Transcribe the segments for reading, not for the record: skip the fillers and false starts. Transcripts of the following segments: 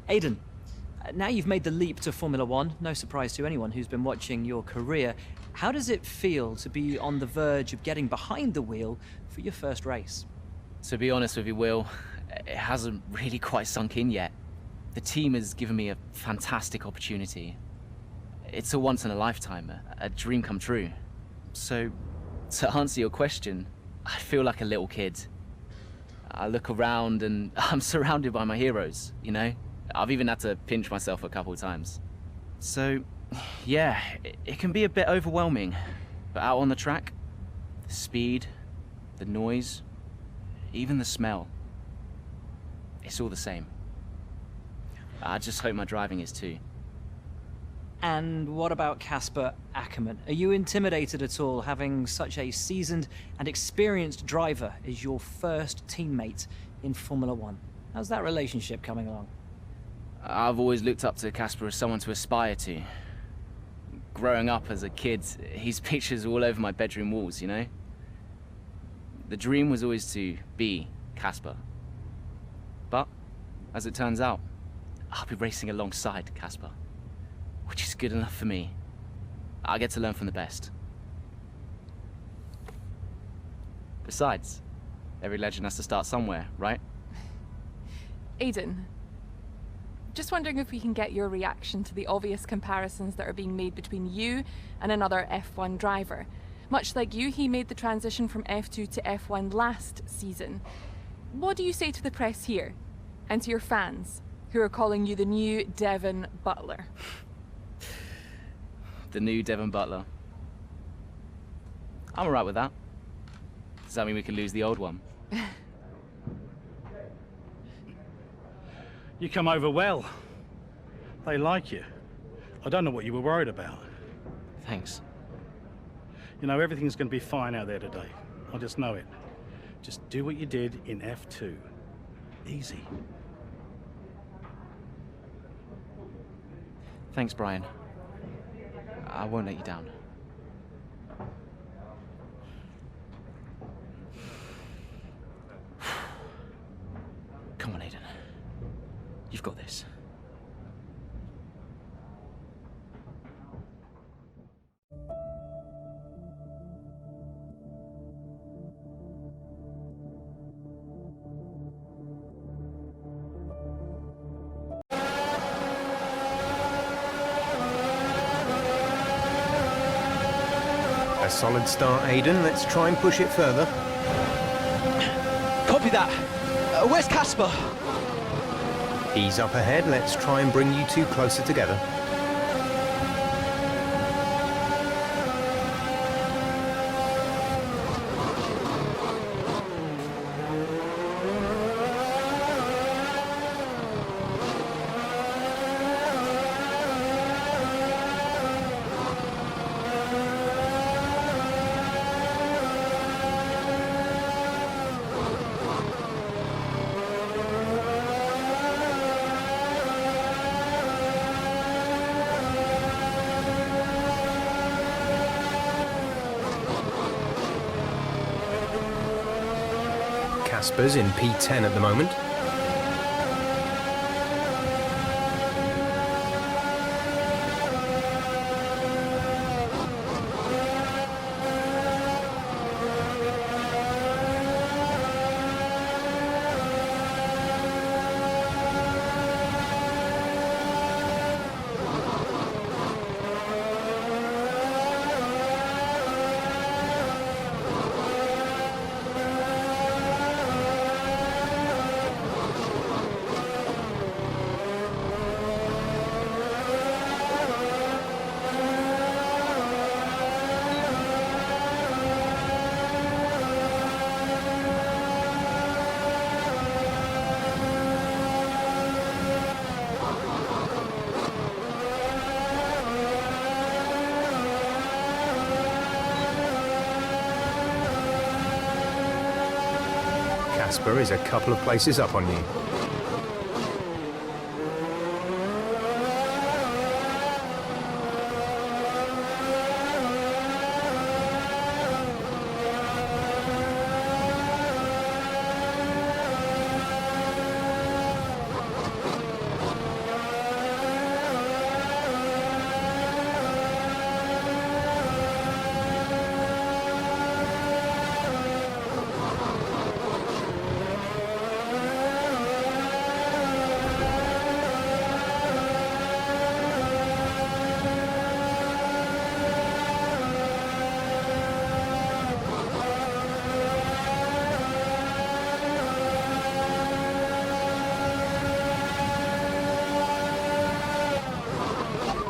Aidan, now you've made the leap to Formula One, no surprise to anyone who's been watching your career. How does it feel to be on the verge of getting behind the wheel for your first race? To be honest with you, Will, it hasn't really quite sunk in yet. The team has given me a fantastic opportunity. It's a once-in-a-lifetime, a dream come true. So, to answer your question, I feel like a little kid. I look around and I'm surrounded by my heroes, you know? I've even had to pinch myself a couple of times. So, yeah, it can be a bit overwhelming. But out on the track, the speed, the noise, even the smell, it's all the same. I just hope my driving is too. And what about Casper Ackerman? Are you intimidated at all having such a seasoned and experienced driver as your first teammate in Formula One? How's that relationship coming along? I've always looked up to Casper as someone to aspire to. Growing up as a kid, his pictures all over my bedroom walls, you know? The dream was always to be Casper. But, as it turns out, I'll be racing alongside Casper, which is good enough for me. I get to learn from the best. Besides, every legend has to start somewhere, right? Aidan, just wondering if we can get your reaction to the obvious comparisons that are being made between you and another F1 driver. Much like you, he made the transition from F2 to F1 last season. What do you say to the press here, and to your fans, who are calling you the new Devon Butler? The new Devon Butler. I'm alright with that. Does that mean we can lose the old one? You come over well. They like you. I don't know what you were worried about. Thanks. You know, everything's going to be fine out there today. I just know it. Just do what you did in F2. Easy. Thanks, Brian. I won't let you down. Come on, Aidan. You've got this. A solid start, Aidan. Let's try and push it further. Copy that. Where's Casper? He's up ahead. Let's try and bring you two closer together. Casper's in P10 at the moment. Casper is a couple of places up on you.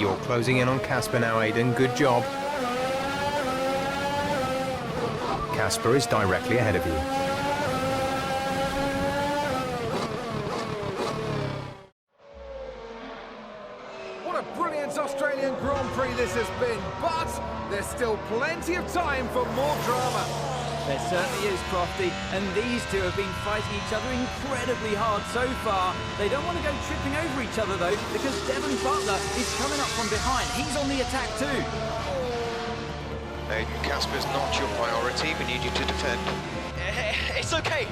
You're closing in on Casper now, Aiden. Good job. Casper is directly ahead of you. What a brilliant Australian Grand Prix this has been, but there's still plenty of time for more drama. There certainly is, Crofty, and these two have been fighting each other incredibly hard so far. They don't want to go tripping over each other, though, because Devon Butler is coming up from behind. He's on the attack, too. Aiden, Casper's not your priority. We need you to defend. It's okay.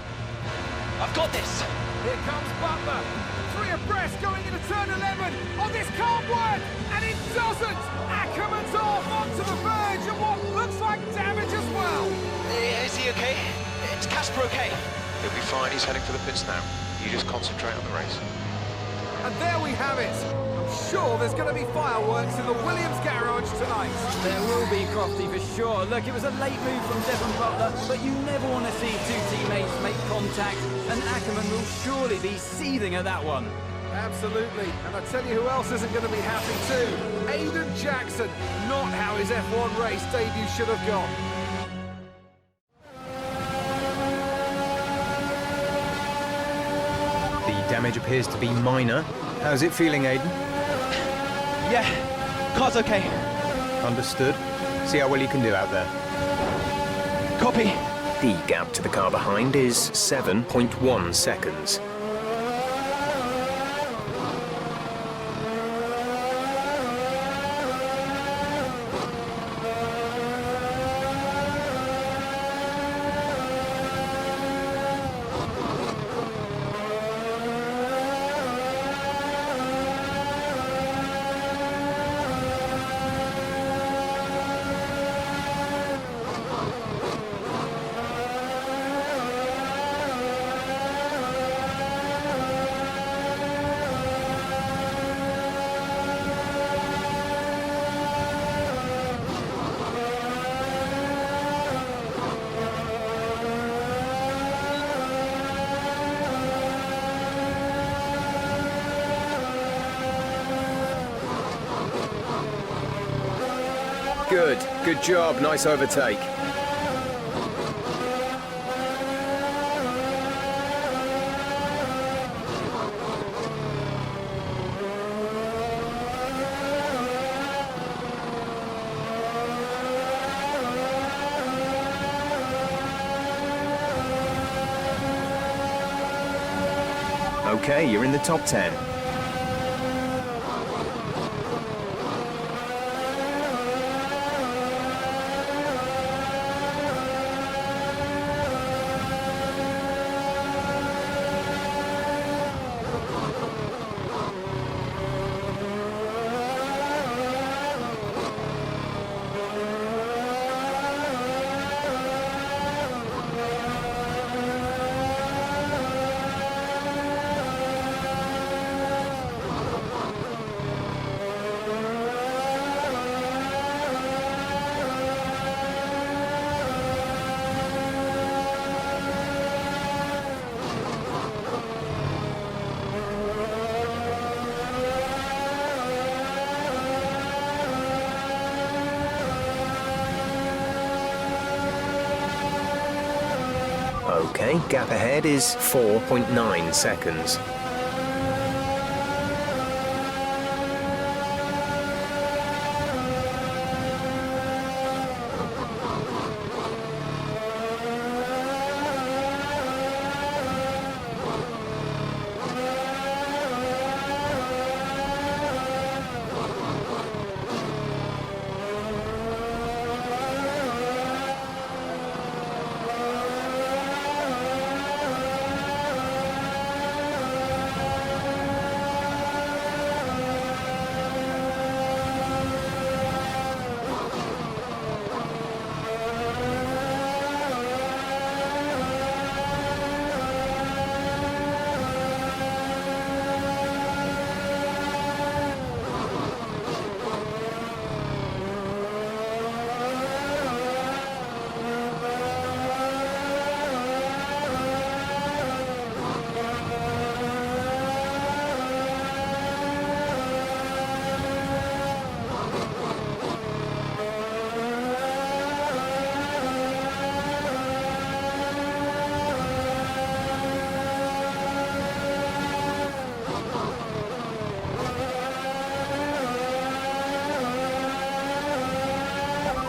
I've got this. Here comes Butler. 3 abreast going into turn 11. Oh, this can't work! And it doesn't! Ackerman's off onto the verge of what looks like damage as well. Is he okay? Is Casper okay? He'll be fine. He's heading for the pits now. You just concentrate on the race. And there we have it. I'm sure there's going to be fireworks in the Williams garage tonight. There will be, Crofty, for sure. Look, it was a late move from Devon Butler, but you never want to see two teammates make contact, and Ackerman will surely be seething at that one. Absolutely. And I tell you who else isn't going to be happy too. Aiden Jackson. Not how his F1 race debut should have gone. The damage appears to be minor. How's it feeling, Aiden? Yeah, car's okay. Understood. See how well you can do out there. Copy. The gap to the car behind is 7.1 seconds. Good job. Nice overtake. Okay, you're in the top 10. Okay, gap ahead is 4.9 seconds.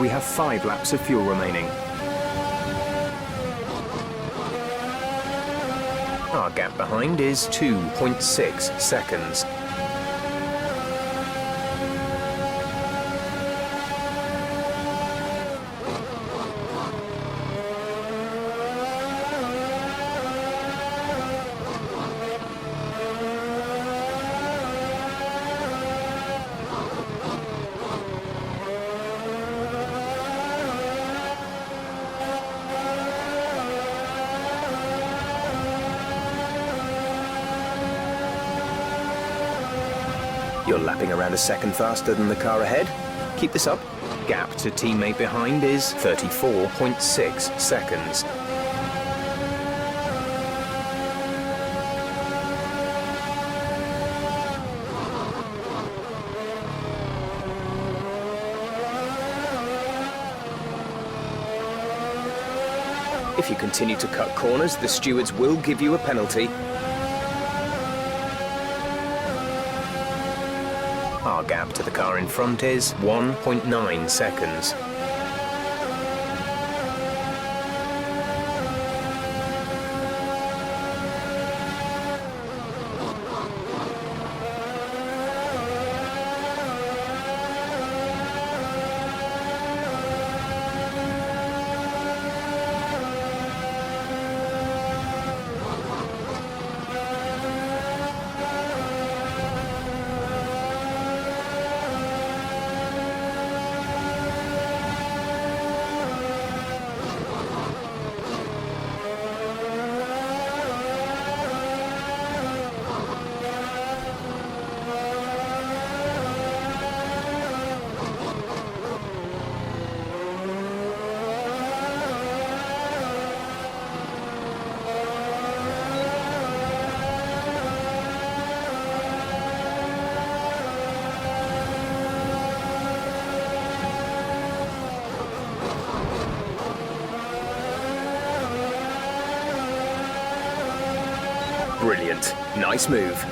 We have 5 laps of fuel remaining. Our gap behind is 2.6 seconds. You're lapping around a second faster than the car ahead. Keep this up. Gap to teammate behind is 34.6 seconds. If you continue to cut corners, the stewards will give you a penalty. Our gap to the car in front is 1.9 seconds. Brilliant. Nice move.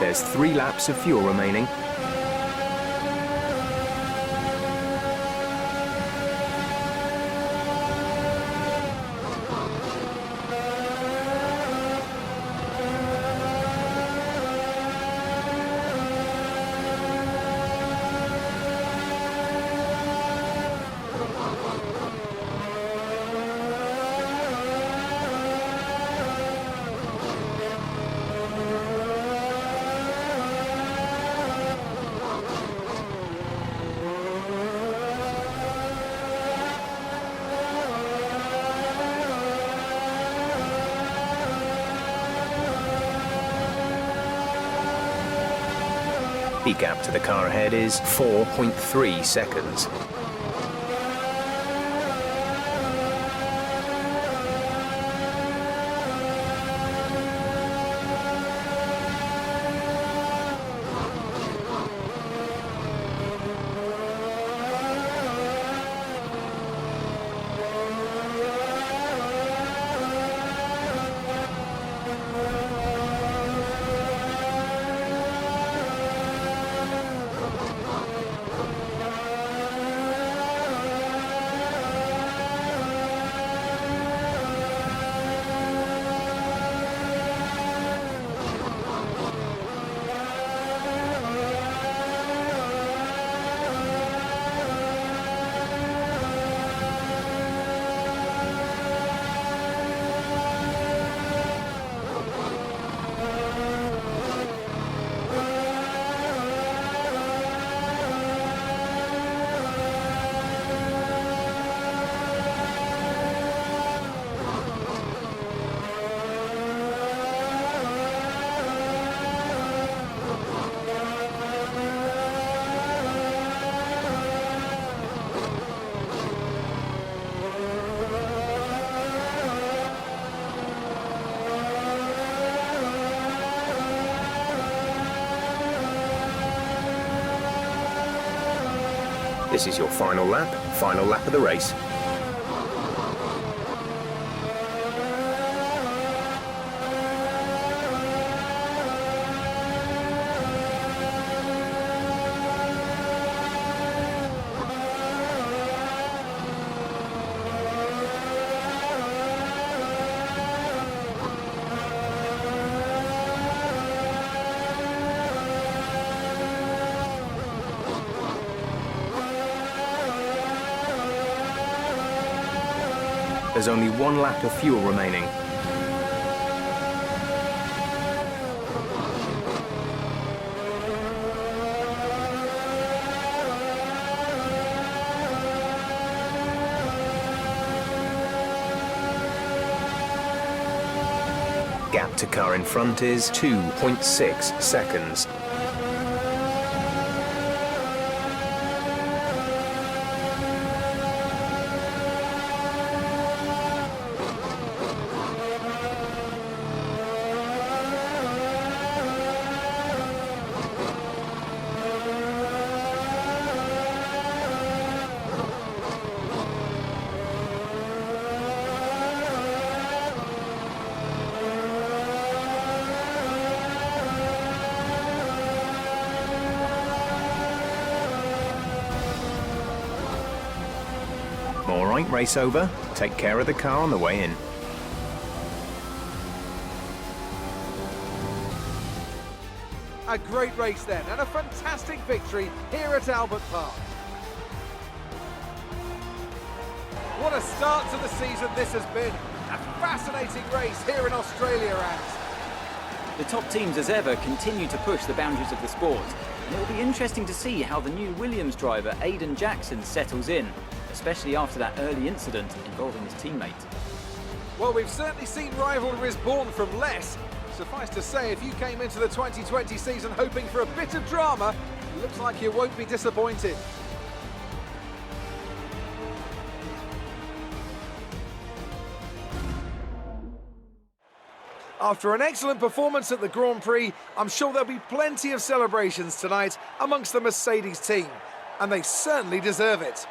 There's 3 laps of fuel remaining. The gap to the car ahead is 4.3 seconds. This is your final lap of the race. There's only one lap of fuel remaining. Gap to car in front is 2.6 seconds. All right, race over. Take care of the car on the way in. A great race then, and a fantastic victory here at Albert Park. What a start to the season this has been. A fascinating race here in Australia, and The top teams as ever continue to push the boundaries of the sport, and it will be interesting to see how the new Williams driver Aidan Jackson settles in, especially after that early incident involving his teammate. well, we've certainly seen rivalries born from less. Suffice to say, if you came into the 2020 season hoping for a bit of drama, it looks like you won't be disappointed. After an excellent performance at the Grand Prix, I'm sure there'll be plenty of celebrations tonight amongst the Mercedes team, and they certainly deserve it.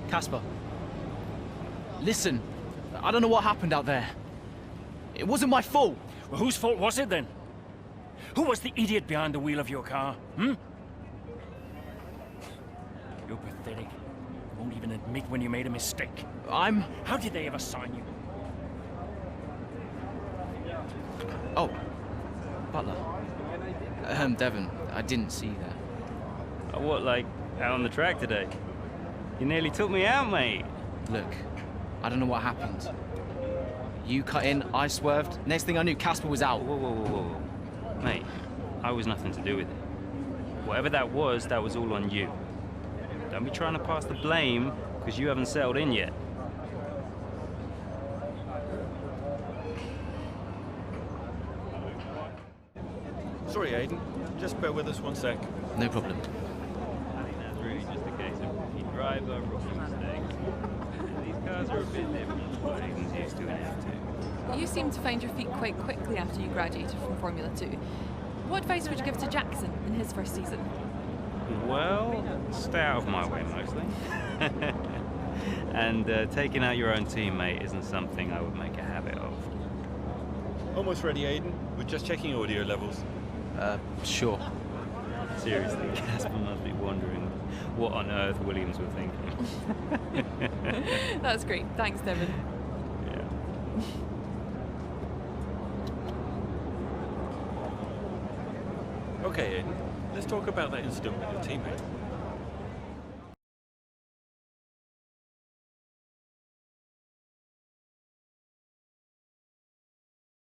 Casper, listen, I don't know what happened out there. It wasn't my fault. Well, whose fault was it then? Who was the idiot behind the wheel of your car, hmm? You're pathetic. You won't even admit when you made a mistake. How did they ever sign you? Oh, Butler. Devon, I didn't see that. What, like, out on the track today? You nearly took me out, mate. Look, I don't know what happened. You cut in, I swerved. Next thing I knew, Casper was out. Whoa. Mate, I was nothing to do with it. Whatever that was all on you. Don't be trying to pass the blame, because you haven't settled in yet. Sorry, Aidan. Just bear with us one sec. No problem. I think that's really just a case of rookie driver, rookie mistakes. These cars are a bit different from what Aidan's used to in F2. You seem to find your feet quite quickly after you graduated from Formula 2. What advice would you give to Jackson in his first season? Well, stay out of my way mostly. And taking out your own teammate isn't something I would make a habit of. Almost ready, Aidan. We're just checking audio levels. Sure. Seriously, Casper must be wondering what on earth Williams were thinking. That's great. Thanks, Devon. Yeah. Okay, Aidan. Let's talk about that incident with your teammate.